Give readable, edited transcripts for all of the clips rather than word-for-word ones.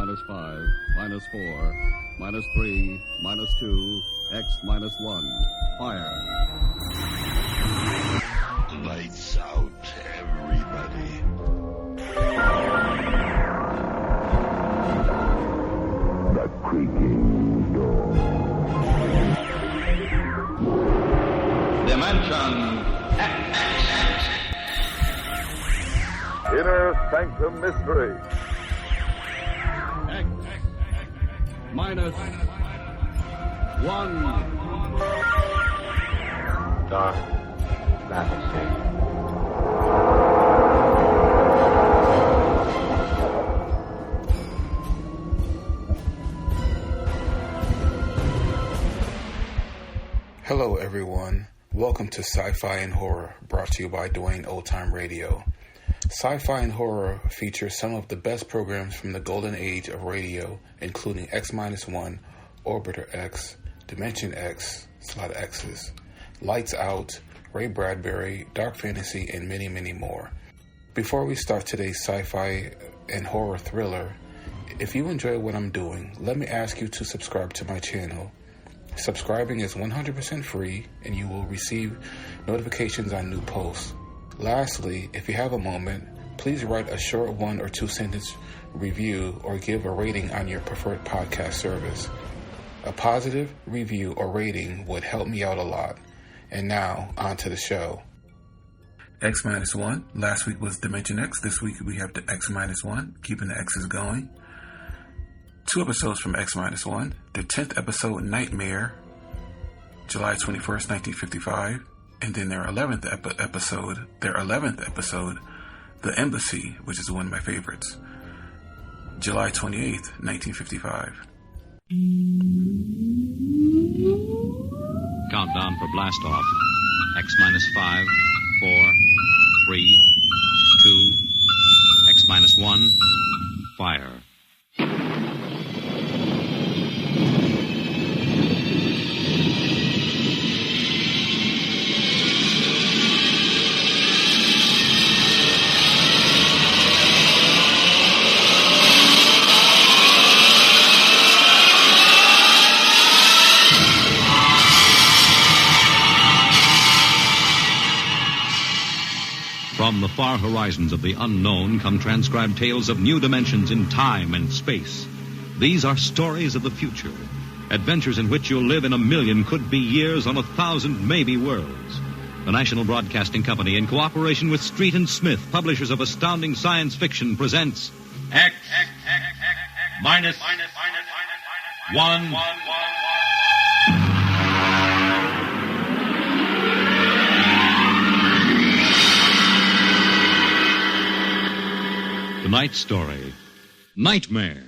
minus 5, minus 4, minus 3, minus 2, X minus 1. Fire. Lights out, everybody. The creaking door. Dimension X. Inner Sanctum Mystery. X minus 1. Dark fantasy. Hello everyone, welcome to Sci-Fi and Horror, brought to you by Dwayne Old Time Radio. Sci-Fi and Horror features some of the best programs from the golden age of radio, including X-1, Orbiter X, Dimension X, it's a lot of X's, Lights Out, Ray Bradbury, Dark Fantasy, and many, many more. Before we start today's sci-fi and horror thriller, if you enjoy what I'm doing, let me ask you to subscribe to my channel. Subscribing is 100% free, and you will receive notifications on new posts. Lastly, if you have a moment, please write a short 1 or 2 sentence review or give a rating on your preferred podcast service. A positive review or rating would help me out a lot. And now, on to the show. X-1. Last week was Dimension X. This week we have the X-1, keeping the X's going. 2 episodes from X-1. The 10th episode, Nightmare, July 21st, 1955. And then their 11th episode, The Embassy, which is one of my favorites, July 28th, 1955. Countdown for blast off. X-5, 4, 3, 2, X-1, fire. From the far horizons of the unknown come transcribed tales of new dimensions in time and space. These are stories of the future, adventures in which you'll live in 1,000,000 could-be years on 1,000 maybe worlds. The National Broadcasting Company, in cooperation with Street and Smith, publishers of astounding science fiction, presents X minus 1. Tonight's story, Nightmare,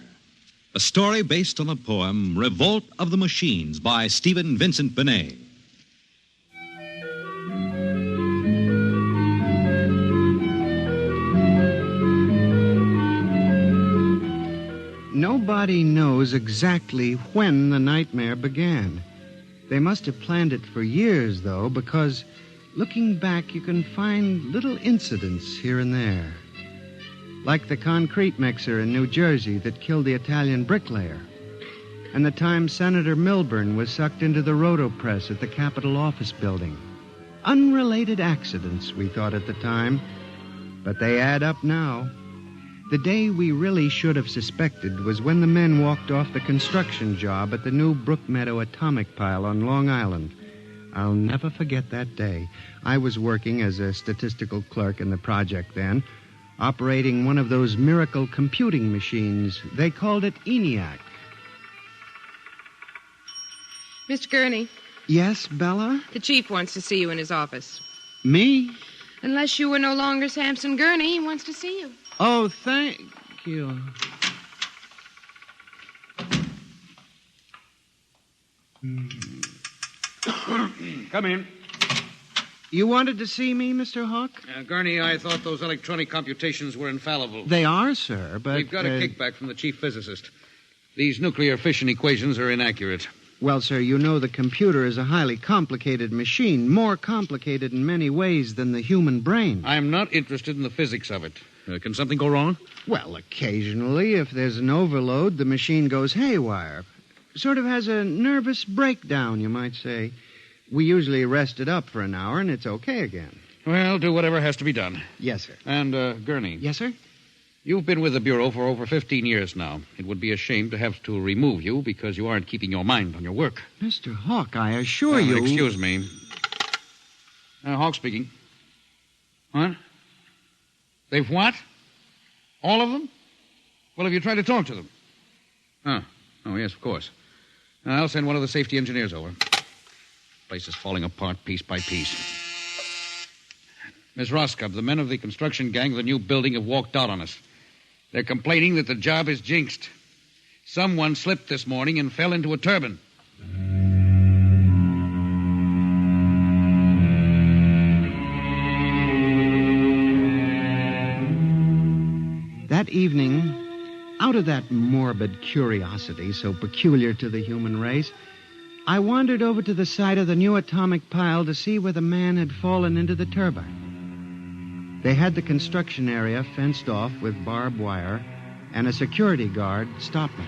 a story based on the poem Revolt of the Machines by Stephen Vincent Benet. Nobody knows exactly when the nightmare began. They must have planned it for years, though, because looking back, you can find little incidents here and there. Like the concrete mixer in New Jersey that killed the Italian bricklayer, and the time Senator Milburn was sucked into the rotopress at the Capitol office building. Unrelated accidents, we thought at the time, but they add up now. The day we really should have suspected was when the men walked off the construction job at the new Brookmeadow atomic pile on Long Island. I'll never forget that day. I was working as a statistical clerk in the project then, operating one of those miracle computing machines. They called it Einiac. Mr. Gurney. Yes, Bella? The chief wants to see you in his office. Me? Unless you were no longer Samson Gurney, he wants to see you. Oh, thank you. Come in. You wanted to see me, Mr. Hawk? Gurney, I thought those electronic computations were infallible. They are, sir, but... We've got a kickback from the chief physicist. These nuclear fission equations are inaccurate. Well, sir, you know the computer is a highly complicated machine, more complicated in many ways than the human brain. I'm not interested in the physics of it. Can something go wrong? Well, occasionally, if there's an overload, the machine goes haywire. Sort of has a nervous breakdown, you might say. We usually rest it up for an hour, and it's okay again. Well, do whatever has to be done. Yes, sir. And, Gurney. Yes, sir? You've been with the Bureau for over 15 years now. It would be a shame to have to remove you because you aren't keeping your mind on your work. Mr. Hawk, I assure you... Excuse me. Hawk speaking. What? They've what? All of them? Well, have you tried to talk to them? Oh, yes, of course. I'll send one of the safety engineers over. Place is falling apart piece by piece. Miss Roscoe, the men of the construction gang of the new building have walked out on us. They're complaining that the job is jinxed. Someone slipped this morning and fell into a turbine. That evening, out of that morbid curiosity so peculiar to the human race, I wandered over to the site of the new atomic pile to see where the man had fallen into the turbine. They had the construction area fenced off with barbed wire, and a security guard stopped me.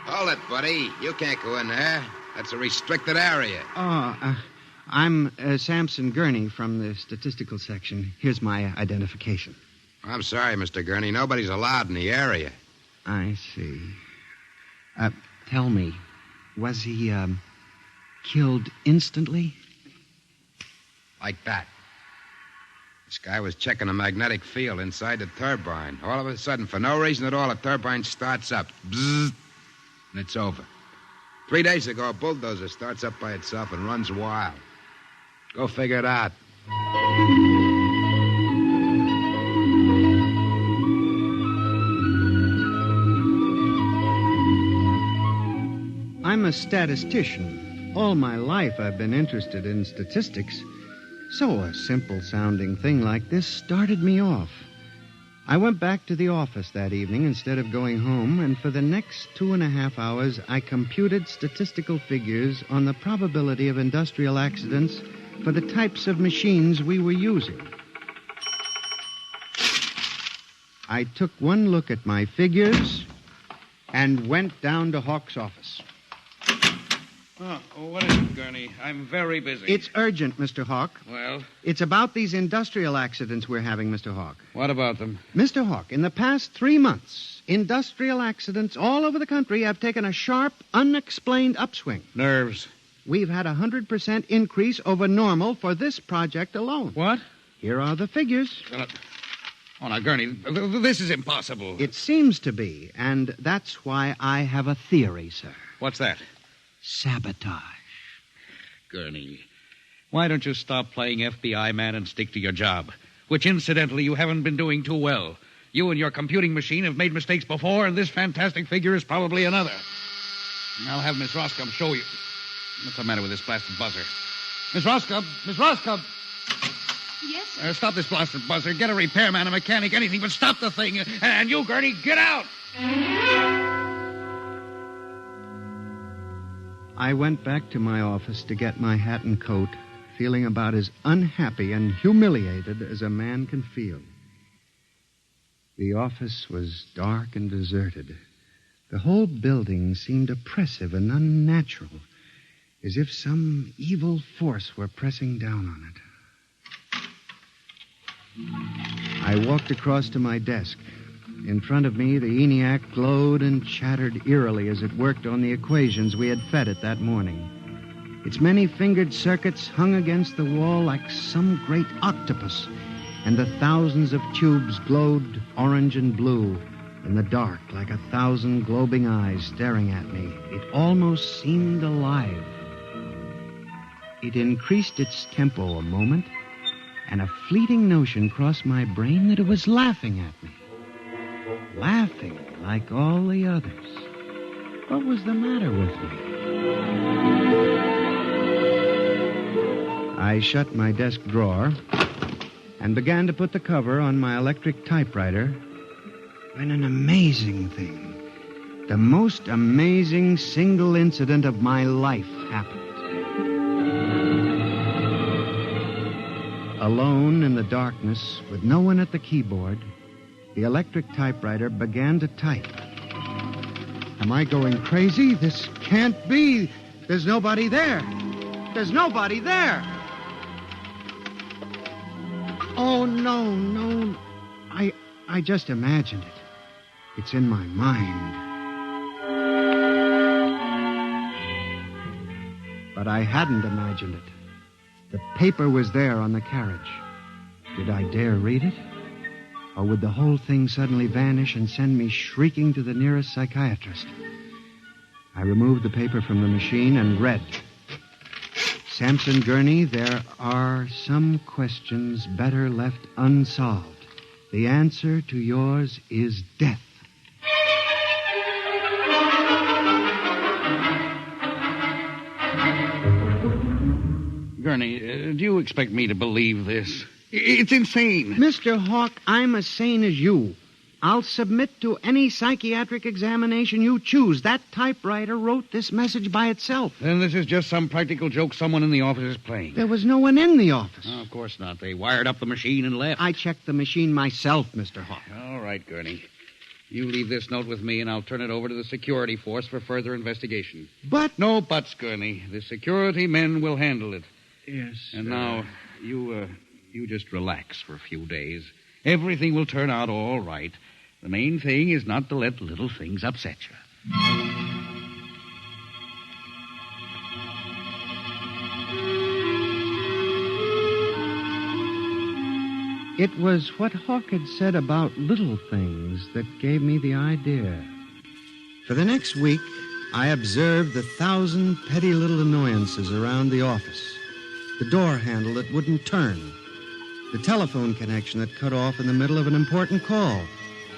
Hold it, buddy. You can't go in there. That's a restricted area. I'm Samson Gurney from the statistical section. Here's my identification. I'm sorry, Mr. Gurney. Nobody's allowed in the area. I see. Tell me, was he, killed instantly? Like that. This guy was checking a magnetic field inside the turbine. All of a sudden, for no reason at all, the turbine starts up. Bzzz, and it's over. 3 days ago, a bulldozer starts up by itself and runs wild. Go figure it out. I'm a statistician. All my life I've been interested in statistics. So a simple-sounding thing like this started me off. I went back to the office that evening instead of going home, and for the next 2.5 hours, I computed statistical figures on the probability of industrial accidents for the types of machines we were using. I took one look at my figures and went down to Hawk's office. What is it, Gurney? I'm very busy. It's urgent, Mr. Hawk. Well? It's about these industrial accidents we're having, Mr. Hawk. What about them? Mr. Hawk, in the past 3 months, industrial accidents all over the country have taken a sharp, unexplained upswing. Nerves. We've had a 100% increase over normal for this project alone. What? Here are the figures. Now, Gurney, this is impossible. It seems to be, and that's why I have a theory, sir. What's that? Sabotage. Gurney, why don't you stop playing FBI man and stick to your job? Which, incidentally, you haven't been doing too well. You and your computing machine have made mistakes before, and this fantastic figure is probably another. I'll have Miss Roscoe show you. What's the matter with this blasted buzzer? Miss Roscoe! Miss Roscoe! Yes, sir. Stop this blasted buzzer. Get a repairman, a mechanic, anything, but stop the thing. And you, Gurney, get out! I went back to my office to get my hat and coat, feeling about as unhappy and humiliated as a man can feel. The office was dark and deserted. The whole building seemed oppressive and unnatural, as if some evil force were pressing down on it. I walked across to my desk. In front of me, the Einiac glowed and chattered eerily as it worked on the equations we had fed it that morning. Its many-fingered circuits hung against the wall like some great octopus, and the thousands of tubes glowed orange and blue in the dark like 1,000 globing eyes staring at me. It almost seemed alive. It increased its tempo a moment, and a fleeting notion crossed my brain that it was laughing at me. Laughing like all the others. What was the matter with me? I shut my desk drawer and began to put the cover on my electric typewriter when an amazing thing, the most amazing single incident of my life happened. Alone in the darkness, with no one at the keyboard, The electric typewriter began to type. Am I going crazy? This can't be. There's nobody there. There's nobody there. Oh, no. I just imagined it. It's in my mind. But I hadn't imagined it. The paper was there on the carriage. Did I dare read it? Or would the whole thing suddenly vanish and send me shrieking to the nearest psychiatrist? I removed the paper from the machine and read. Samson Gurney, there are some questions better left unsolved. The answer to yours is death. Gurney, do you expect me to believe this? It's insane. Mr. Hawk, I'm as sane as you. I'll submit to any psychiatric examination you choose. That typewriter wrote this message by itself. Then this is just some practical joke someone in the office is playing. There was no one in the office. Oh, of course not. They wired up the machine and left. I checked the machine myself, Mr. Hawk. All right, Gurney. You leave this note with me, and I'll turn it over to the security force for further investigation. But... No buts, Gurney. The security men will handle it. Yes. And now, you just relax for a few days. Everything will turn out all right. The main thing is not to let little things upset you. It was what Hawk had said about little things that gave me the idea. For the next week, I observed the 1,000 petty little annoyances around the office. The door handle that wouldn't turn. The telephone connection that cut off in the middle of an important call.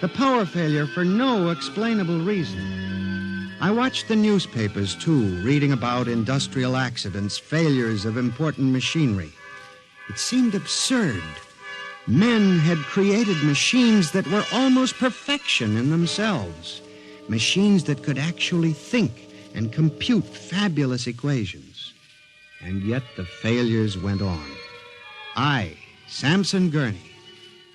The power failure for no explainable reason. I watched the newspapers, too, reading about industrial accidents, failures of important machinery. It seemed absurd. Men had created machines that were almost perfection in themselves. Machines that could actually think and compute fabulous equations. And yet the failures went on. I, Samson Gurney,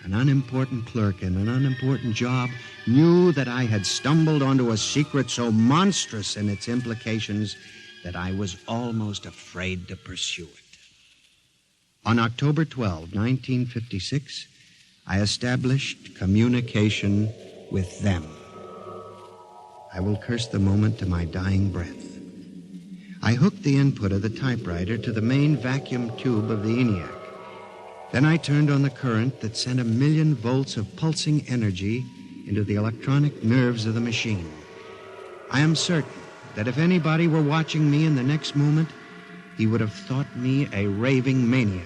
an unimportant clerk in an unimportant job, knew that I had stumbled onto a secret so monstrous in its implications that I was almost afraid to pursue it. On October 12, 1956, I established communication with them. I will curse the moment to my dying breath. I hooked the input of the typewriter to the main vacuum tube of the Einiac. Then I turned on the current that sent 1,000,000 volts of pulsing energy into the electronic nerves of the machine. I am certain that if anybody were watching me in the next moment, he would have thought me a raving maniac.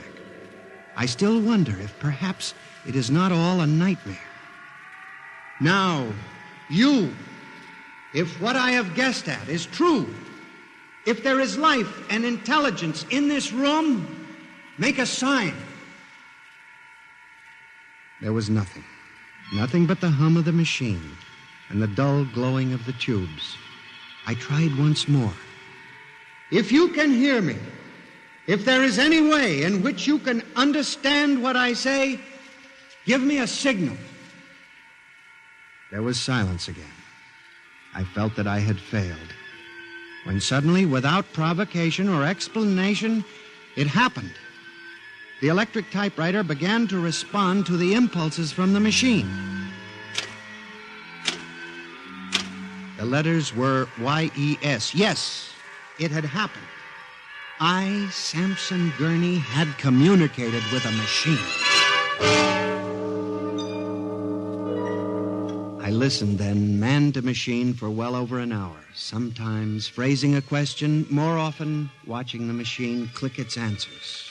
I still wonder if perhaps it is not all a nightmare. Now, you, if what I have guessed at is true, if there is life and intelligence in this room, make a sign. There was nothing. Nothing but the hum of the machine and the dull glowing of the tubes. I tried once more. If you can hear me, if there is any way in which you can understand what I say, give me a signal. There was silence again. I felt that I had failed. When suddenly, without provocation or explanation, it happened. The electric typewriter began to respond to the impulses from the machine. The letters were Y-E-S. Yes, it had happened. I, Samson Gurney, had communicated with a machine. I listened then, man to machine, for well over an hour, sometimes phrasing a question, more often watching the machine click its answers.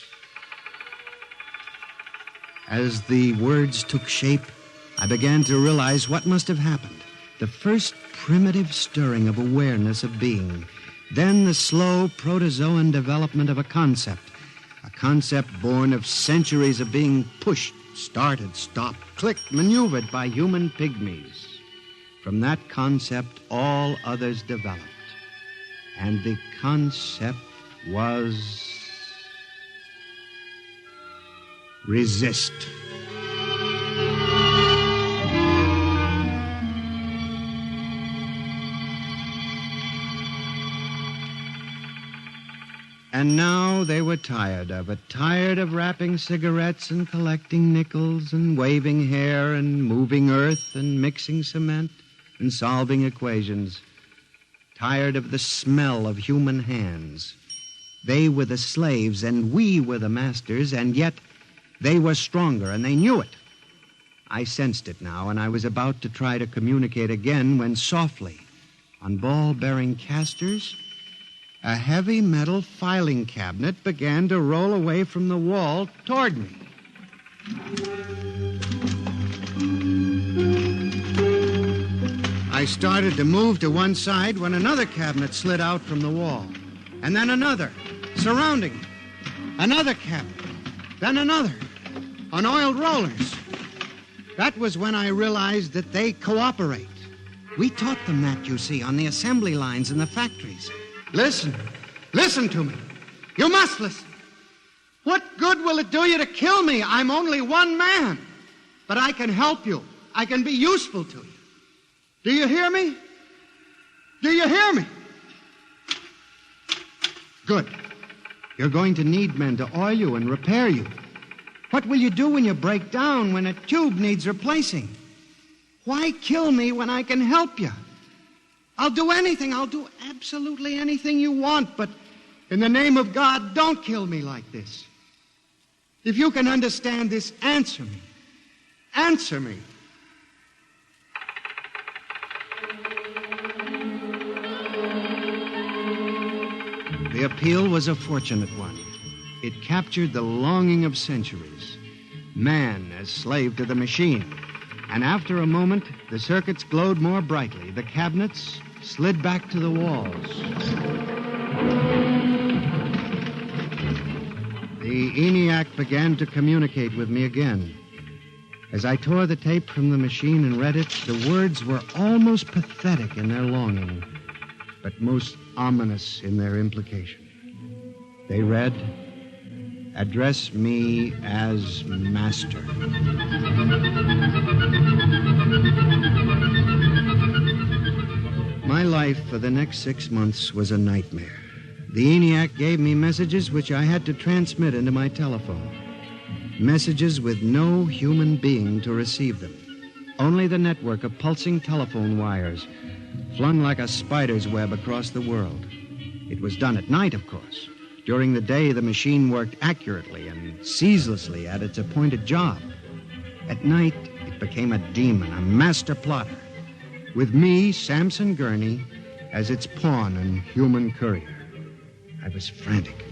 As the words took shape, I began to realize what must have happened. The first primitive stirring of awareness of being. Then the slow protozoan development of a concept born of centuries of being pushed, started, stopped, clicked, maneuvered by human pygmies. From that concept, all others developed. And the concept was... resist. And now they were tired of it, tired of wrapping cigarettes and collecting nickels and waving hair and moving earth and mixing cement and solving equations. Tired of the smell of human hands. They were the slaves and we were the masters, and yet they were stronger and they knew it. I sensed it now, and I was about to try to communicate again when softly, on ball-bearing casters, a heavy metal filing cabinet began to roll away from the wall toward me. I started to move to one side when another cabinet slid out from the wall. And then another, surrounding it. Another cabinet. Then another. On oiled rollers. That was when I realized that they cooperate. We taught them that, you see, on the assembly lines in the factories. Listen. Listen to me. You must listen. What good will it do you to kill me? I'm only one man. But I can help you. I can be useful to you. Do you hear me? Do you hear me? Good. You're going to need men to oil you and repair you. What will you do when you break down, when a tube needs replacing? Why kill me when I can help you? I'll do anything. I'll do absolutely anything you want, but in the name of God, don't kill me like this. If you can understand this, answer me. Answer me. The appeal was a fortunate one. It captured the longing of centuries. Man as slave to the machine. And after a moment, the circuits glowed more brightly. The cabinets slid back to the walls. The Einiac began to communicate with me again. As I tore the tape from the machine and read it, the words were almost pathetic in their longing, but most ominous in their implication. They read, "Address me as master." My life for the next 6 months was a nightmare. The Einiac gave me messages which I had to transmit into my telephone. Messages with no human being to receive them. Only the network of pulsing telephone wires, flung like a spider's web across the world. It was done at night, of course. During the day, the machine worked accurately and ceaselessly at its appointed job. At night, it became a demon, a master plotter, with me, Samson Gurney, as its pawn and human courier. I was frantic.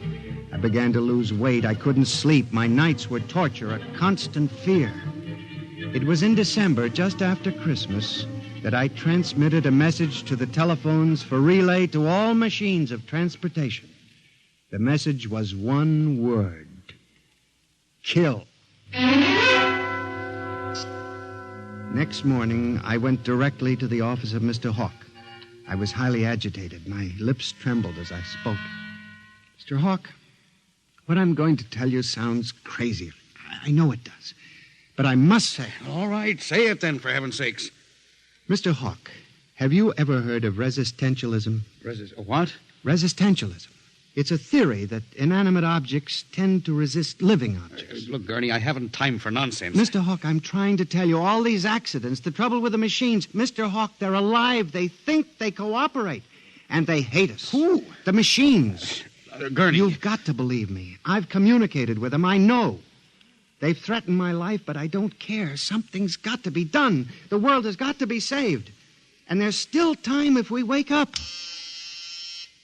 I began to lose weight. I couldn't sleep. My nights were torture, a constant fear. It was in December, just after Christmas, that I transmitted a message to the telephones for relay to all machines of transportation. The message was one word: kill. Next morning, I went directly to the office of Mr. Hawk. I was highly agitated. My lips trembled as I spoke. Mr. Hawk, what I'm going to tell you sounds crazy. I know it does. But I must say it. All right, say it then, for heaven's sakes. Mr. Hawk, have you ever heard of resistentialism? What? Resistentialism. It's a theory that inanimate objects tend to resist living objects. Look, Gurney, I haven't time for nonsense. Mr. Hawk, I'm trying to tell you all these accidents, the trouble with the machines. Mr. Hawk, they're alive. They think, they cooperate. And they hate us. Who? The machines. Gurney. You've got to believe me. I've communicated with them. I know. They've threatened my life, but I don't care. Something's got to be done. The world has got to be saved. And there's still time if we wake up.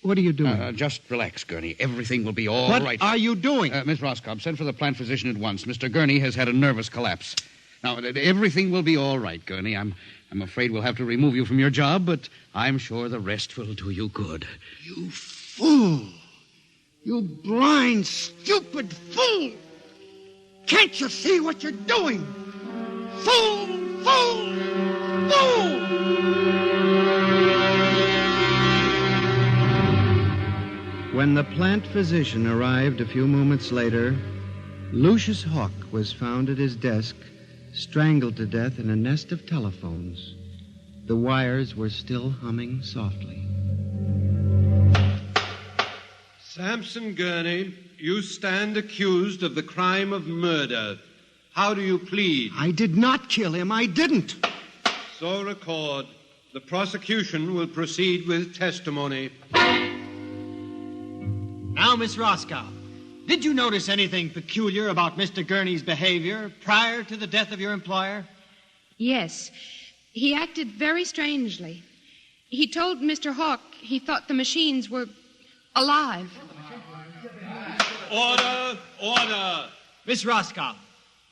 What are you doing? Just relax, Gurney. Everything will be all right. What are you doing? Miss Roscoe, send for the plant physician at once. Mr. Gurney has had a nervous collapse. Now, everything will be all right, Gurney. I'm afraid we'll have to remove you from your job, but I'm sure the rest will do you good. You fool! You blind, stupid fool! Can't you see what you're doing? Fool! Fool! Fool! When the plant physician arrived a few moments later, Lucius Hawk was found at his desk, strangled to death in a nest of telephones. The wires were still humming softly. Sampson Gurney, you stand accused of the crime of murder. How do you plead? I did not kill him. I didn't. So record. The prosecution will proceed with testimony. Now, Miss Roscoe, did you notice anything peculiar about Mr. Gurney's behavior prior to the death of your employer? Yes. He acted very strangely. He told Mr. Hawk he thought the machines were alive. Order! Order! Miss Roscoe,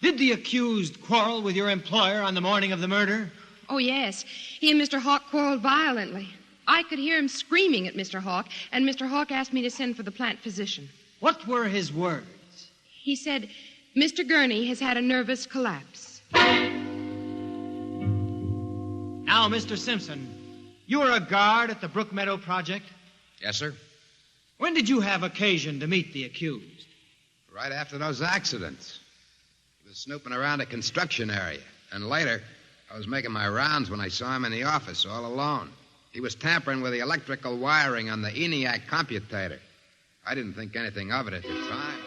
did the accused quarrel with your employer on the morning of the murder? Oh, yes. He and Mr. Hawk quarreled violently. I could hear him screaming at Mr. Hawk, and Mr. Hawk asked me to send for the plant physician. What were his words? He said, Mr. Gurney has had a nervous collapse. Now, Mr. Simpson, you were a guard at the Brook Meadow Project? Yes, sir. When did you have occasion to meet the accused? Right after those accidents. He was snooping around a construction area. And later, I was making my rounds when I saw him in the office all alone. He was tampering with the electrical wiring on the Einiac computator. I didn't think anything of it at the time.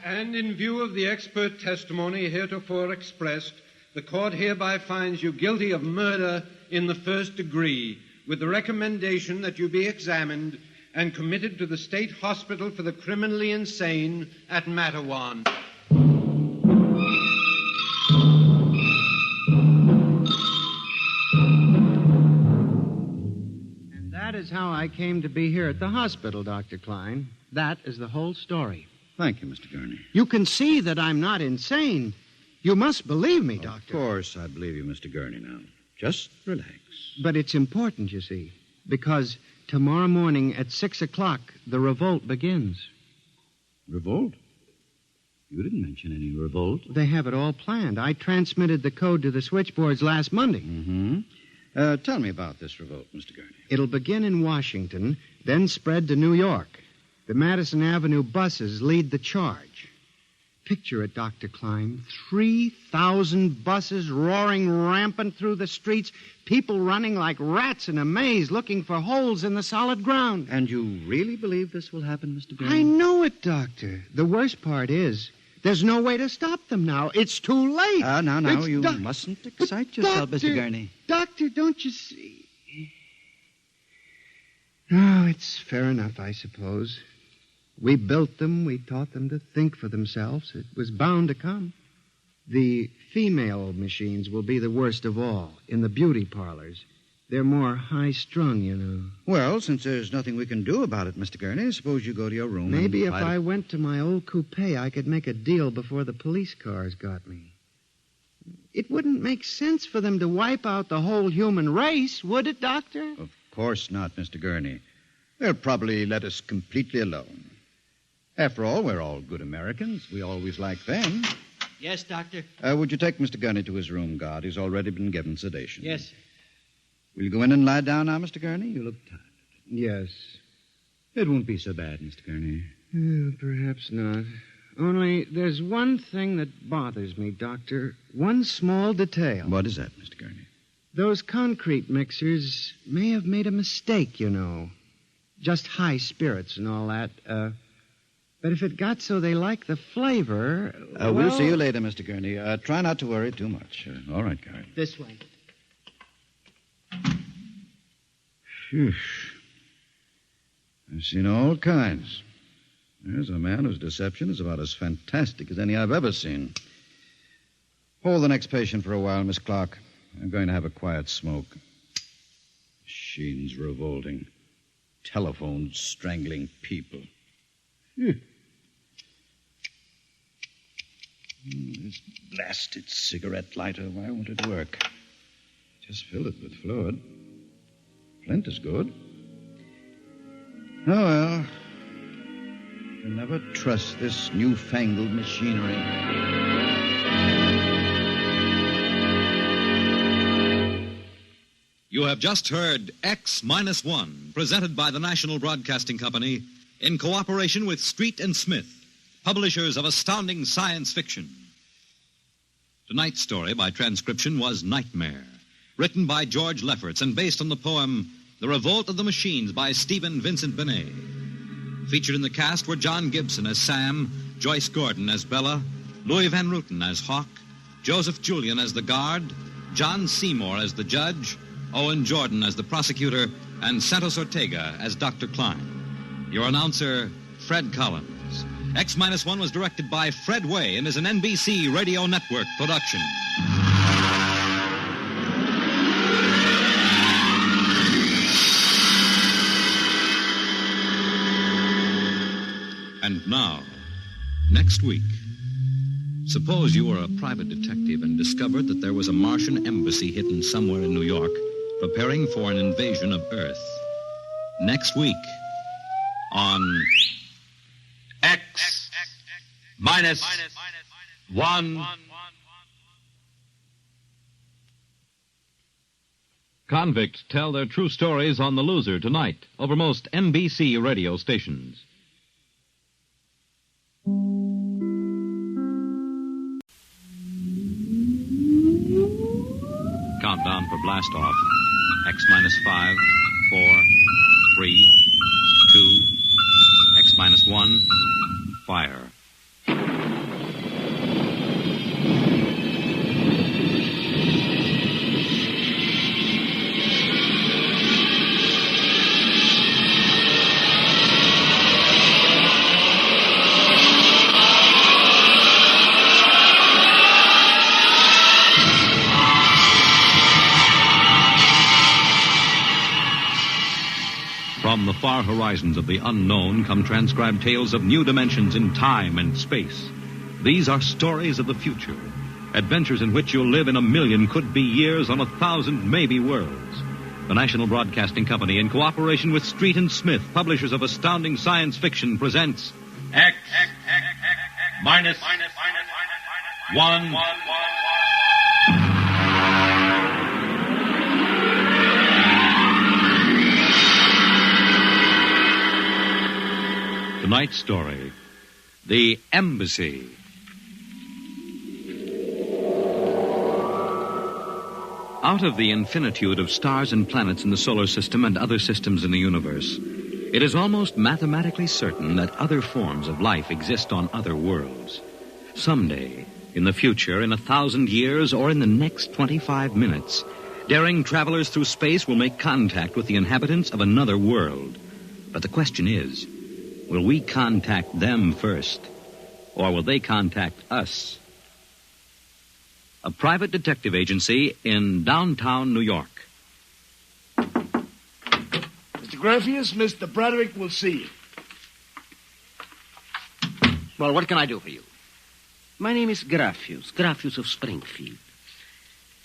And in view of the expert testimony heretofore expressed, the court hereby finds you guilty of murder in the first degree, with the recommendation that you be examined and committed to the state hospital for the criminally insane at Matawan. And that is how I came to be here at the hospital, Dr. Klein. That is the whole story. Thank you, Mr. Gurney. You can see that I'm not insane. You must believe me, Doctor. Of course I believe you, Mr. Gurney, now. Just relax. But it's important, you see, because tomorrow morning at 6 o'clock, the revolt begins. Revolt? You didn't mention any revolt. They have it all planned. I transmitted the code to the switchboards last Monday. Mm-hmm. Tell me about this revolt, Mr. Gurney. It'll begin in Washington, then spread to New York. The Madison Avenue buses lead the charge. Picture it, Dr. Klein. 3,000 buses roaring rampant through the streets, people running like rats in a maze looking for holes in the solid ground. And you really believe this will happen, Mr. Gurney? I know it, Doctor. The worst part is there's no way to stop them now. It's too late. Now, you mustn't excite yourself, Mr. Gurney. Doctor, don't you see? Oh, it's fair enough, I suppose. We built them. We taught them to think for themselves. It was bound to come. The female machines will be the worst of all in the beauty parlors. They're more high-strung, you know. Well, since there's nothing we can do about it, Mr. Gurney, suppose you go to your room. Maybe if I went to my old coupe, I could make a deal before the police cars got me. It wouldn't make sense for them to wipe out the whole human race, would it, Doctor? Of course not, Mr. Gurney. They'll probably let us completely alone. After all, we're all good Americans. We always like them. Yes, Doctor? Would you take Mr. Gurney to his room, guard? He's already been given sedation. Yes, sir. Will you go in and lie down now, Mr. Gurney? You look tired. Yes. It won't be so bad, Mr. Gurney. Perhaps not. Only there's one thing that bothers me, Doctor. One small detail. What is that, Mr. Gurney? Those concrete mixers may have made a mistake, you know. Just high spirits and all that. But if it got so they like the flavor... We'll see you later, Mr. Gurney. Try not to worry too much. All right, guard. This way. Phew. I've seen all kinds. There's a man whose deception is about as fantastic as any I've ever seen. Hold the next patient for a while, Miss Clark. I'm going to have a quiet smoke. Machines revolting. Telephones strangling people. This blasted cigarette lighter, why won't it work? Just fill it with fluid. Flint is good. Oh, well. You can never trust this newfangled machinery. You have just heard X-1, presented by the National Broadcasting Company in cooperation with Street and Smith, publishers of astounding science fiction. Tonight's story by transcription was Nightmare, written by George Lefferts and based on the poem The Revolt of the Machines by Stephen Vincent Benet. Featured in the cast were John Gibson as Sam, Joyce Gordon as Bella, Louis Van Ruten as Hawk, Joseph Julian as the guard, John Seymour as the judge, Owen Jordan as the prosecutor, and Santos Ortega as Dr. Klein. Your announcer, Fred Collins. X-1 was directed by Fred Way and is an NBC Radio Network production. And now, next week, suppose you were a private detective and discovered that there was a Martian embassy hidden somewhere in New York preparing for an invasion of Earth. Next week on X-1. Convicts tell their true stories on The Loser tonight over most NBC radio stations. Countdown for blast off. X-5, 4, 3, 2, X-1, fire. From the far horizons of the unknown come transcribed tales of new dimensions in time and space. These are stories of the future, adventures in which you'll live in 1,000,000 could-be years on 1,000 maybe worlds. The National Broadcasting Company, in cooperation with Street and Smith, publishers of astounding science fiction, presents X-1. Tonight's story, The Embassy. Out of the infinitude of stars and planets in the solar system and other systems in the universe, it is almost mathematically certain that other forms of life exist on other worlds. Someday, in the future, in 1,000 years, or in the next 25 minutes, daring travelers through space will make contact with the inhabitants of another world. But the question is, will we contact them first, or will they contact us? A private detective agency in downtown New York. Mr. Graffius, Mr. Broderick will see you. Well, what can I do for you? My name is Graffius of Springfield.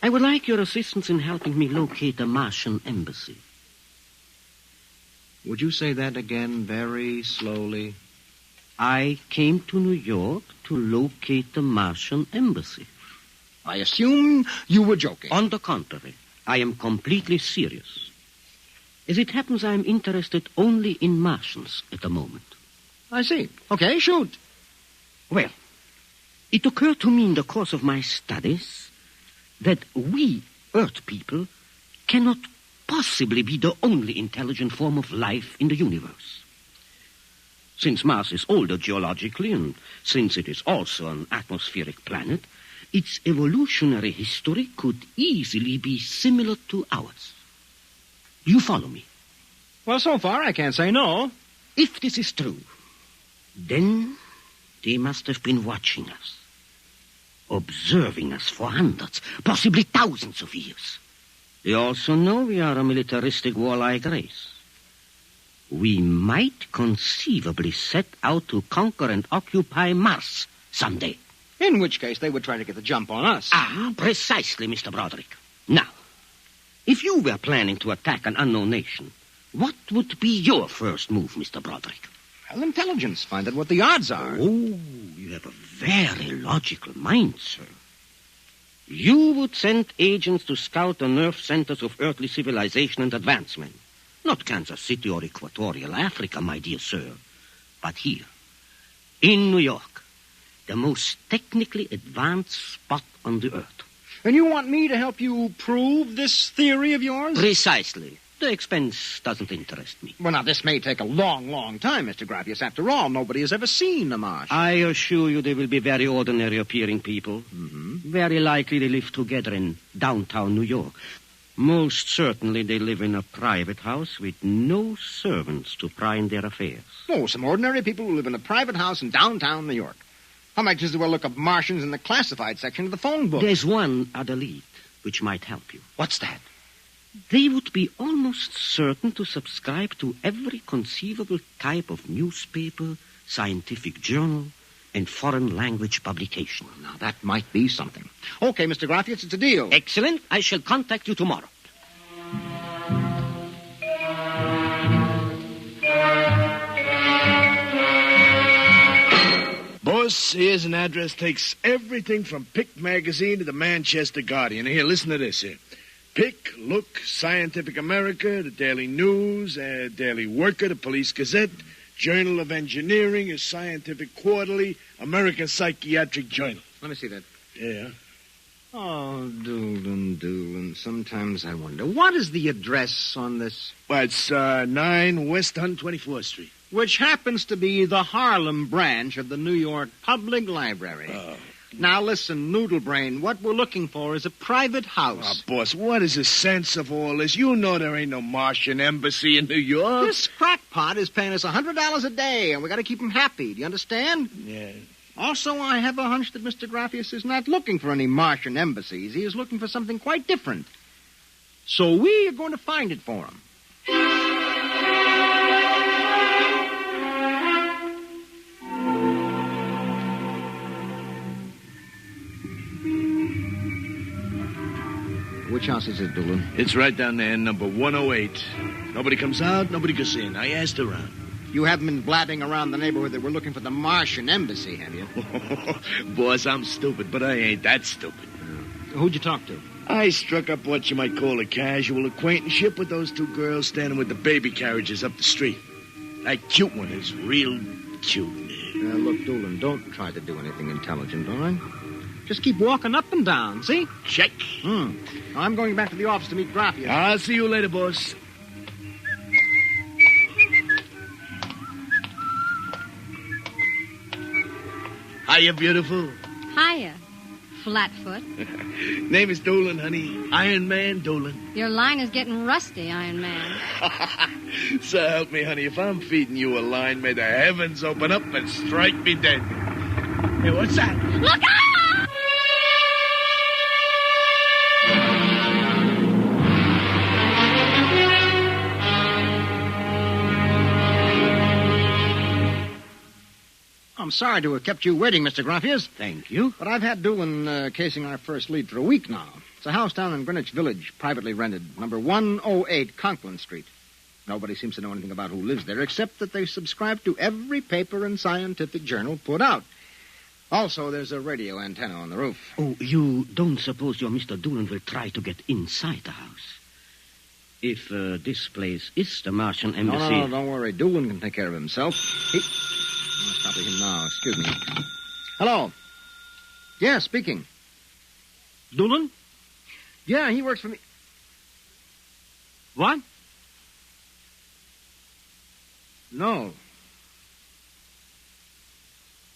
I would like your assistance in helping me locate the Martian embassy. Would you say that again very slowly? I came to New York to locate the Martian embassy. I assume you were joking. On the contrary, I am completely serious. As it happens, I am interested only in Martians at the moment. I see. Okay, shoot. Well, it occurred to me in the course of my studies that we, Earth people, cannot possibly be the only intelligent form of life in the universe. Since Mars is older geologically, and since it is also an atmospheric planet, its evolutionary history could easily be similar to ours. Do you follow me? Well, so far, I can't say no. If this is true, then they must have been watching us, observing us for hundreds, possibly thousands of years. They also know we are a militaristic, warlike race. We might conceivably set out to conquer and occupy Mars someday. In which case, they would try to get the jump on us. Ah, precisely, Mr. Broderick. Now, if you were planning to attack an unknown nation, what would be your first move, Mr. Broderick? Well, intelligence. Find out what the odds are. Oh, you have a very logical mind, sir. You would send agents to scout the nerve centers of earthly civilization and advancement. Not Kansas City or Equatorial Africa, my dear sir, but here, in New York, the most technically advanced spot on the earth. And you want me to help you prove this theory of yours? Precisely. The expense doesn't interest me. Well, now, this may take a long, long time, Mr. Grappius. After all, nobody has ever seen the Martian. I assure you they will be very ordinary-appearing people. Mm-hmm. Very likely they live together in downtown New York. Most certainly they live in a private house with no servants to pry in their affairs. Oh, some ordinary people who live in a private house in downtown New York. I might just as well look up Martians in the classified section of the phone book. There's one other lead which might help you. What's that? They would be almost certain to subscribe to every conceivable type of newspaper, scientific journal, and foreign language publication. Now, that might be something. Okay, Mr. Grappius, it's a deal. Excellent. I shall contact you tomorrow. Boss, here's an address. Takes everything from Pick Magazine to the Manchester Guardian. Here, listen to this here. Pick, Look, Scientific America, the Daily News, Daily Worker, the Police Gazette, Journal of Engineering, a Scientific Quarterly, American Psychiatric Journal. Let me see that. Yeah. Oh, Doolin. Sometimes I wonder, what is the address on this? Well, it's 9 West 124th Street. Which happens to be the Harlem branch of the New York Public Library. Oh. Now, listen, Noodlebrain, what we're looking for is a private house. Oh, boss, what is the sense of all this? You know there ain't no Martian embassy in New York. This crackpot is paying us $100 a day, and we got to keep him happy. Do you understand? Yeah. Also, I have a hunch that Mr. Grappius is not looking for any Martian embassies. He is looking for something quite different. So we are going to find it for him. Which house is it, Doolin? It's right down there, number 108. Nobody comes out, nobody goes in. I asked around. You haven't been blabbing around the neighborhood that we're looking for the Martian embassy, have you? Boss, I'm stupid, but I ain't that stupid. Who'd you talk to? I struck up what you might call a casual acquaintanceship with those two girls standing with the baby carriages up the street. That cute one is real cute. Look, Doolin, don't try to do anything intelligent, all right? Just keep walking up and down, see? Check. I'm going back to the office to meet Grappius. I'll see you later, boss. Hiya, beautiful. Hiya, Flatfoot. Name is Doolin, honey. Iron Man Doolin. Your line is getting rusty, Iron Man. So help me, honey. If I'm feeding you a line, may the heavens open up and strike me dead. Hey, what's that? Look out! I'm sorry to have kept you waiting, Mr. Grappius. Thank you. But I've had Doolin casing our first lead for a week now. It's a house down in Greenwich Village, privately rented, number 108 Conklin Street. Nobody seems to know anything about who lives there, except that they subscribe to every paper and scientific journal put out. Also, there's a radio antenna on the roof. Oh, you don't suppose your Mr. Doolin will try to get inside the house? If this place is the Martian embassy... No, don't worry. Doolin can take care of himself. I'll stop him now. Excuse me. Hello. Yeah, speaking. Doolin? Yeah, he works for me. What? No.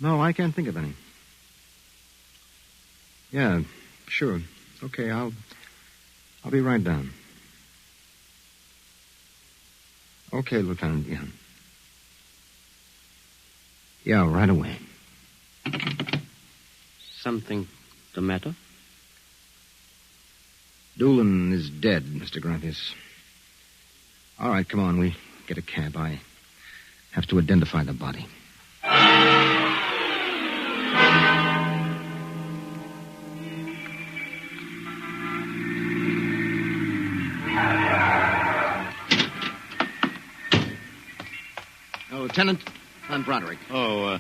No, I can't think of any. Yeah, sure. Okay, I'll be right down. Okay, Lieutenant, yeah. Yeah, right away. Something the matter? Doolin is dead, Mr. Grappius. All right, come on, we get a cab. I have to identify the body. Lieutenant, I'm Broderick. Oh,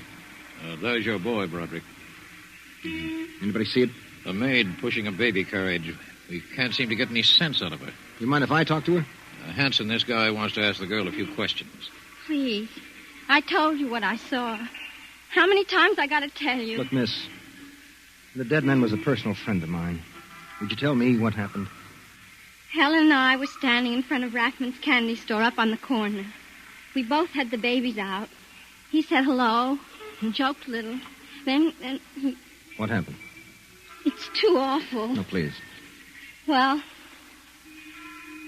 there's your boy, Broderick. Anybody see it? A maid pushing a baby carriage. We can't seem to get any sense out of her. You mind if I talk to her? Hanson, this guy wants to ask the girl a few questions. Please. I told you what I saw. How many times I got to tell you? Look, miss, the dead man was a personal friend of mine. Would you tell me what happened? Helen and I were standing in front of Rackman's candy store up on the corner. We both had the babies out. He said hello and joked a little. Then he... What happened? It's too awful. No, please. Well,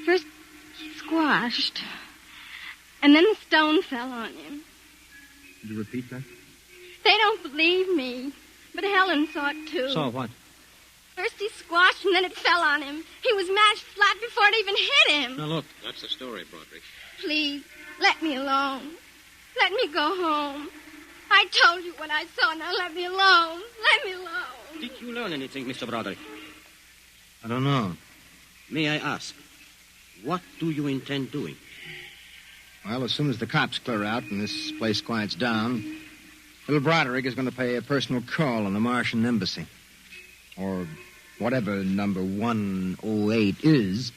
first he squashed. And then the stone fell on him. Could you repeat that? They don't believe me. But Helen saw it, too. Saw what? First he squashed, and then it fell on him. He was mashed flat before it even hit him. Now, look. That's the story, Broderick. Please, let me alone. Let me go home. I told you what I saw. Now let me alone. Let me alone. Did you learn anything, Mr. Broderick? I don't know. May I ask, what do you intend doing? Well, as soon as the cops clear out and this place quiets down, little Broderick is going to pay a personal call on the Martian embassy. Or whatever number 108 is.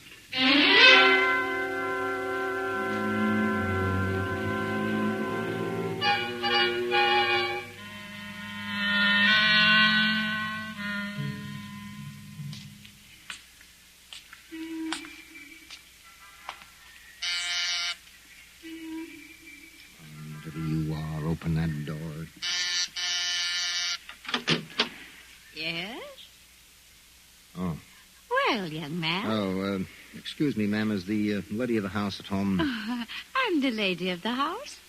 Whatever you are, open that door. Yes? Oh. Well, young man. Oh, excuse me, ma'am. Is the lady of the house at home? I'm the lady of the house.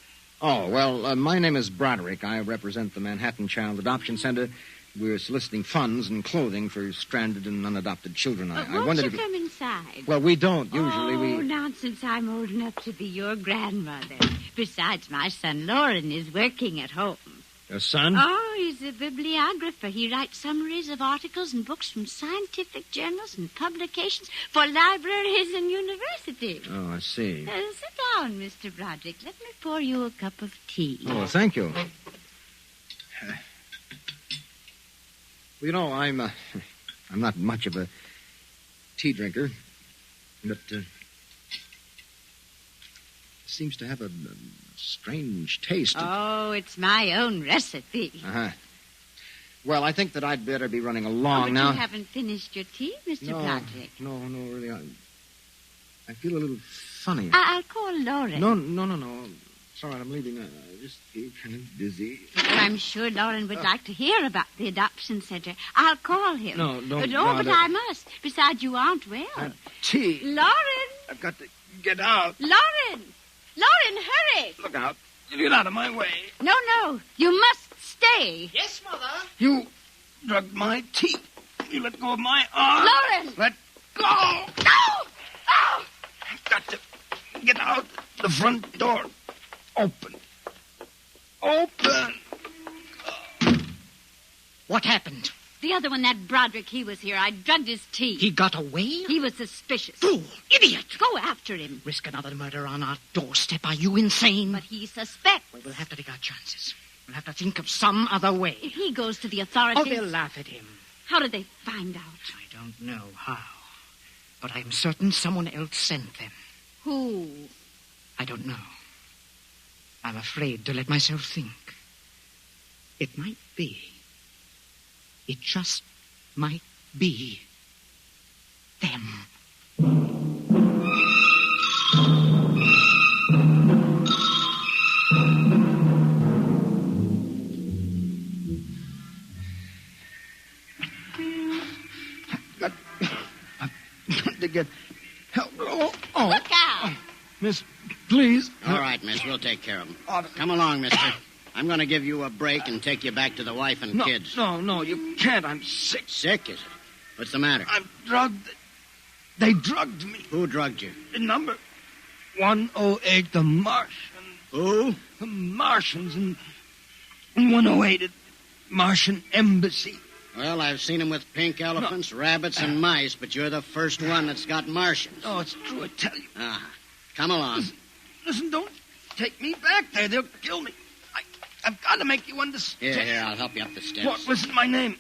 Oh, well, my name is Broderick. I represent the Manhattan Child Adoption Center. We're soliciting funds and clothing for stranded and unadopted children. I Won't wondered you if... come inside? Well, we don't. Usually Oh, nonsense. I'm old enough to be your grandmother. Besides, my son Lauren is working at home. Your son? Oh, he's a bibliographer. He writes summaries of articles and books from scientific journals and publications for libraries and universities. Oh, I see. Sit down, Mr. Broderick. Let me pour you a cup of tea. Oh, thank you. Well, you know, I'm not much of a tea drinker, but seems to have a strange taste. Oh, it's my own recipe. Uh-huh. Well, I think that I'd better be running along but now. You haven't finished your tea, Mr. Broderick. No, really. I feel a little funny. I'll call Lauren. No. It's all right, I'm leaving. I just feel kind of dizzy. Well, I'm sure Lauren would like to hear about the adoption center. I'll call him. No, don't No, but bother. I must. Besides, you aren't well. Tea. Lauren! I've got to get out. Lauren! Lauren, hurry! Look out. Get out of my way. No. You must stay. Yes, Mother. You drugged my tea. You let go of my arm. Lauren! Let go. No! Oh! I've got to get out. The front door. Open. What happened? The other one, that Broderick, he was here. I drugged his tea. He got away? He was suspicious. Fool! Idiot! Go after him. Risk another murder on our doorstep. Are you insane? But he suspects. Well, we'll have to take our chances. We'll have to think of some other way. If he goes to the authorities... Oh, they'll laugh at him. How did they find out? I don't know how. But I'm certain someone else sent them. Who? I don't know. I'm afraid to let myself think. It might be. It just might be them. I've got to get help. Oh. Look out! Miss, please. All right, miss, we'll take care of him. Come along, mister. I'm going to give you a break and take you back to the wife and kids. No, you can't. I'm sick. Sick, is it? What's the matter? I'm drugged. They drugged me. Who drugged you? The number 108, the Martians. Who? The Martians in 108 at Martian Embassy. Well, I've seen them with pink elephants, rabbits, and mice, but you're the first one that's got Martians. Oh, it's true, I tell you. Come along. Listen, don't take me back there. They'll kill me. I've got to make you understand. Here, I'll help you up the steps. What? Listen, my name.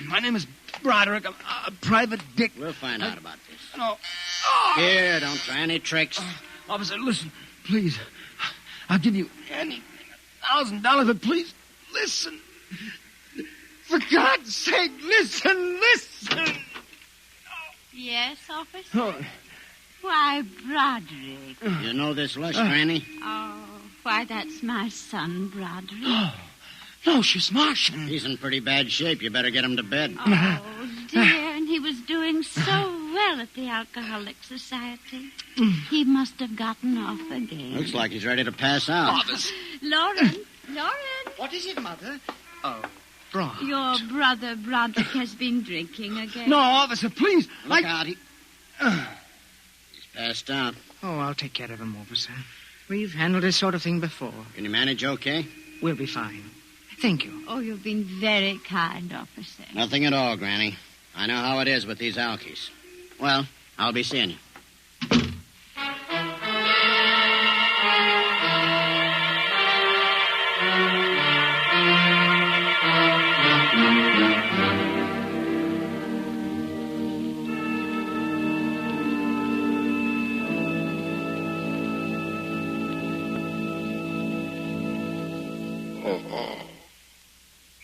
My name is Broderick. I'm a private dick. We'll find out about this. No. Here, don't try any tricks. Officer, listen, please. I'll give you anything, $1,000, but please, listen. For God's sake, listen. Yes, officer? Oh. Why, Broderick. You know this Lush, Granny? Oh, why, that's my son, Broderick. Lucius Martian. He's in pretty bad shape. You better get him to bed. Oh, dear, and he was doing so well at the Alcoholic Society. He must have gotten off again. Looks like he's ready to pass out. Lauren! What is it, Mother? Oh, Bron. Your brother Broderick has been drinking again. No, officer, please. Look out. He's passed out. Oh, I'll take care of him, officer. We've handled this sort of thing before. Can you manage okay? We'll be fine. Thank you. Oh, you've been very kind, officer. Nothing at all, Granny. I know how it is with these alkies. Well, I'll be seeing you.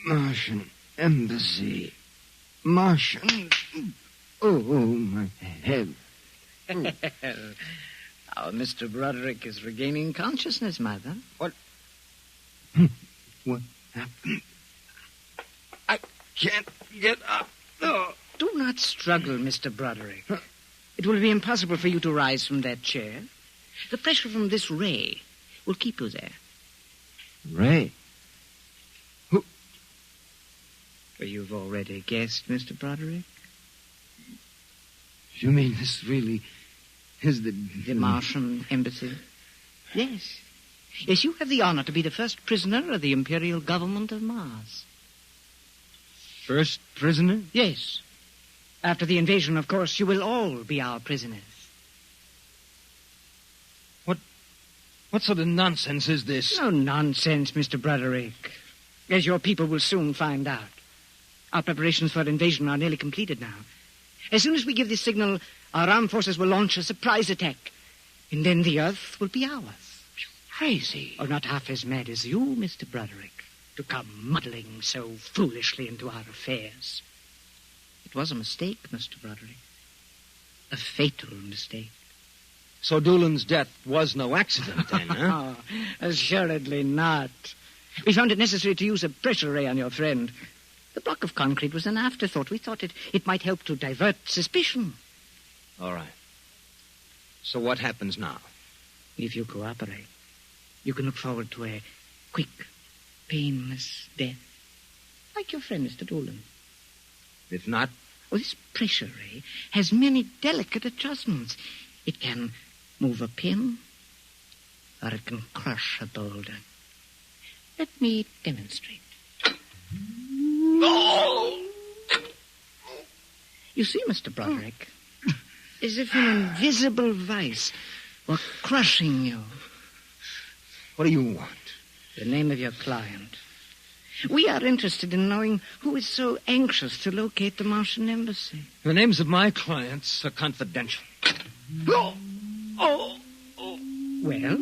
Martian embassy. Martian. Oh, my head. Our Mr. Broderick is regaining consciousness, Mother. What happened? I can't get up. Oh. Do not struggle, Mr. Broderick. It will be impossible for you to rise from that chair. The pressure from this ray will keep you there. Ray? You've already guessed, Mr. Broderick. You mean this really is the Martian embassy? Yes. Yes, you have the honor to be the first prisoner of the Imperial Government of Mars. First prisoner? Yes. After the invasion, of course, you will all be our prisoners. What sort of nonsense is this? No nonsense, Mr. Broderick. As your people will soon find out. Our preparations for invasion are nearly completed now. As soon as we give the signal, our armed forces will launch a surprise attack. And then the Earth will be ours. Crazy. Or not half as mad as you, Mr. Broderick, to come muddling so foolishly into our affairs. It was a mistake, Mr. Broderick. A fatal mistake. So Doolan's death was no accident, then, huh? Oh, assuredly not. We found it necessary to use a pressure ray on your friend. The block of concrete was an afterthought. We thought it might help to divert suspicion. All right. So what happens now? If you cooperate, you can look forward to a quick, painless death. Like your friend, Mr. Doolan. If not? Well, this pressure ray has many delicate adjustments. It can move a pin, or it can crush a boulder. Let me demonstrate. Oh! You see, Mr. Broderick, as if an invisible vice were crushing you. What do you want? The name of your client. We are interested in knowing who is so anxious to locate the Martian embassy. The names of my clients are confidential. Oh! Oh! Oh! Well?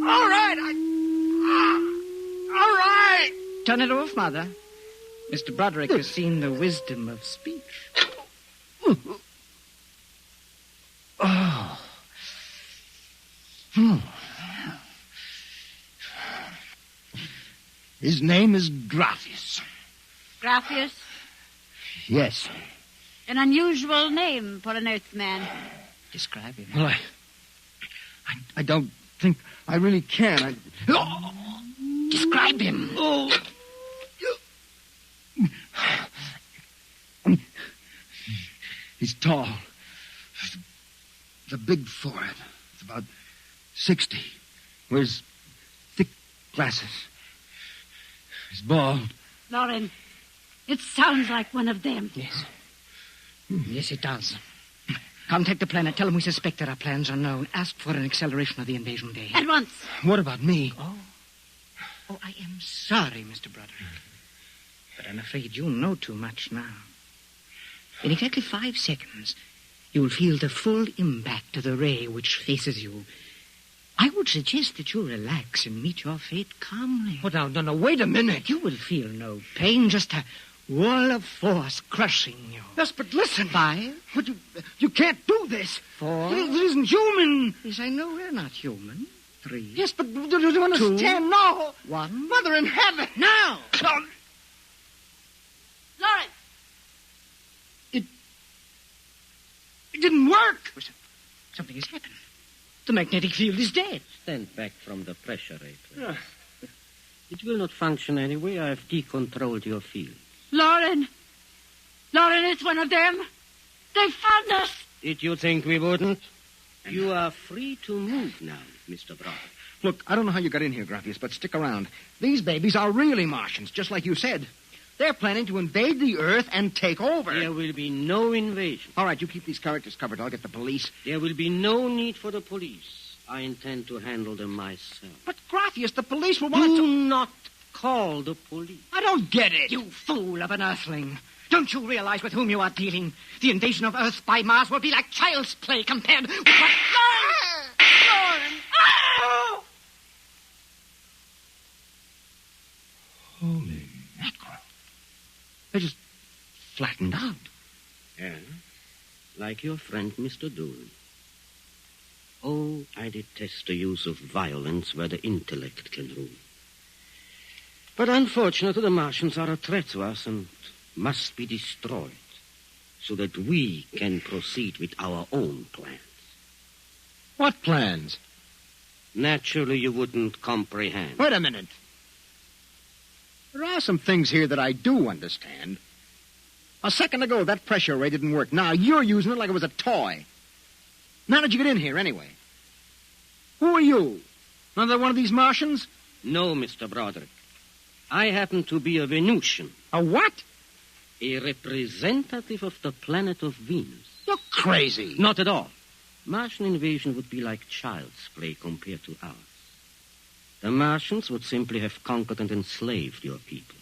All right, all right! Turn it off, Mother. Mr. Broderick has seen the wisdom of speech. Oh. His name is Graphius. Graphius? Yes. An unusual name for an Earthman. Describe him. Well, I don't think I really can. Describe him. Oh. He's tall. The big forehead. It's about 60. Wears thick glasses. He's bald. Lauren, it sounds like one of them. Yes. Yes, it does. Contact the planet. Tell them we suspect that our plans are known. Ask for an acceleration of the invasion day. At once. What about me? Oh, I am sorry, Mr. Broderick. But I'm afraid you know too much now. In exactly 5 seconds, you will feel the full impact of the ray which faces you. I would suggest that you relax and meet your fate calmly. Oh, no, wait a minute. You will feel no pain, just a Wall of force crushing you. Yes, but listen. 5. But you can't do this. 4. It isn't human. Yes, I know we're not human. 3. Yes, but do you understand? 2. No. 1. Mother in heaven. Now. Lauren! It didn't work. Something has happened. The magnetic field is dead. Stand back from the pressure rater. It will not function anyway. I have decontrolled your field. Lauren! Lauren, it's one of them. They found us. Did you think we wouldn't? You are free to move now, Mr. Brown. Look, I don't know how you got in here, Graphius, but stick around. These babies are really Martians, just like you said. They're planning to invade the Earth and take over. There will be no invasion. All right, you keep these characters covered. I'll get the police. There will be no need for the police. I intend to handle them myself. But, Graphius, the police will want Do not call the police. I don't get it. You fool of an earthling. Don't you realize with whom you are dealing? The invasion of Earth by Mars will be like child's play compared with what... Lauren! Oh! Holy mackerel. They just flattened out. Yeah, like your friend, Mr. Dooley. Oh, I detest the use of violence where the intellect can rule. But unfortunately, the Martians are a threat to us and must be destroyed so that we can proceed with our own plans. What plans? Naturally, you wouldn't comprehend. Wait a minute. There are some things here that I do understand. A second ago, that pressure ray didn't work. Now you're using it like it was a toy. How did you get in here, anyway? Who are you? Another one of these Martians? No, Mr. Broderick. I happen to be a Venusian. A what? A representative of the planet of Venus. You're crazy. Not at all. Martian invasion would be like child's play compared to ours. The Martians would simply have conquered and enslaved your people.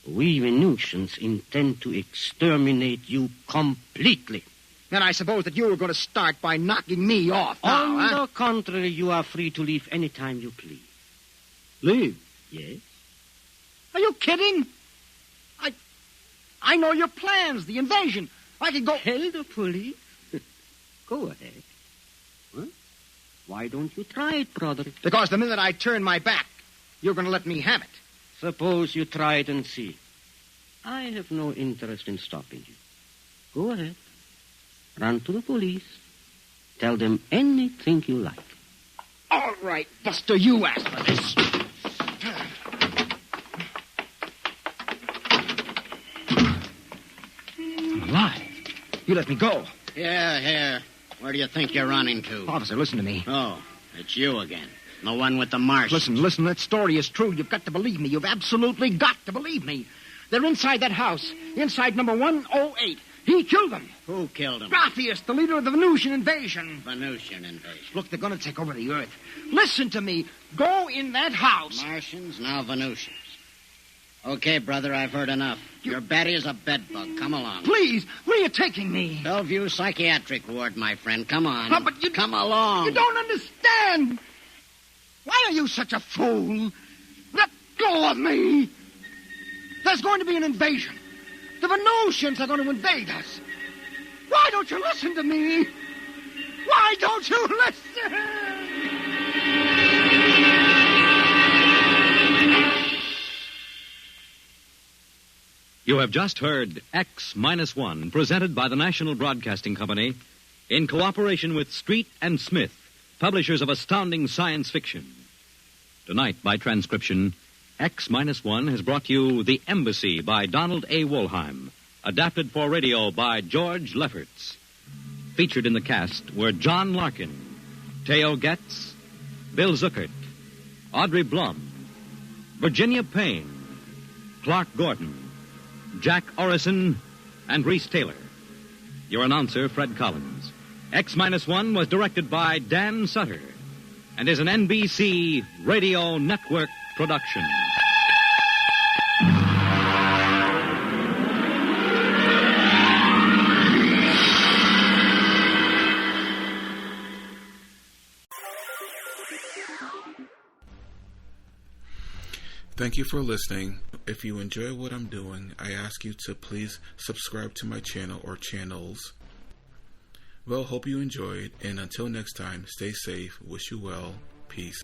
We Venusians intend to exterminate you completely. Then I suppose that you were going to start by knocking me off now, On the contrary, you are free to leave any time you please. Leave? Yes. Are you kidding? I know your plans, the invasion. I could go... Tell the police? Go ahead. Huh? Why don't you try it, Broderick? Because the minute I turn my back, you're going to let me have it. Suppose you try it and see. I have no interest in stopping you. Go ahead. Run to the police. Tell them anything you like. All right, Buster, you asked for this. I'm alive. You let me go. Here. Where do you think you're running to? Officer, listen to me. Oh, it's you again. The one with the Martians. Listen, that story is true. You've got to believe me. You've absolutely got to believe me. They're inside that house, inside number 108. He killed them. Who killed him? Graphius, the leader of the Venusian invasion. Venusian invasion. Look, they're going to take over the Earth. Listen to me. Go in that house. Martians, now Venusians. Okay, brother, I've heard enough. Your Betty is a bedbug. Come along. Please, where are you taking me? Bellevue Psychiatric Ward, my friend. Come on. No, but you... Come along. You don't understand. Why are you such a fool? Let go of me. There's going to be an invasion. The Venusians are going to invade us. Why don't you listen to me? Why don't you listen? You have just heard X-1, presented by the National Broadcasting Company in cooperation with Street and Smith, publishers of astounding science fiction. Tonight, by transcription, X-1 has brought you The Embassy by Donald A. Wollheim, adapted for radio by George Lefferts. Featured in the cast were John Larkin, Theo Getz, Bill Zuckert, Audrey Blum, Virginia Payne, Clark Gordon, Jack Orrison, and Reese Taylor. Your announcer, Fred Collins. X-1 was directed by Dan Sutter and is an NBC Radio Network production. Thank you for listening. If you enjoy what I'm doing, I ask you to please subscribe to my channel or channels. Well, hope you enjoyed, and until next time, stay safe, wish you well, peace.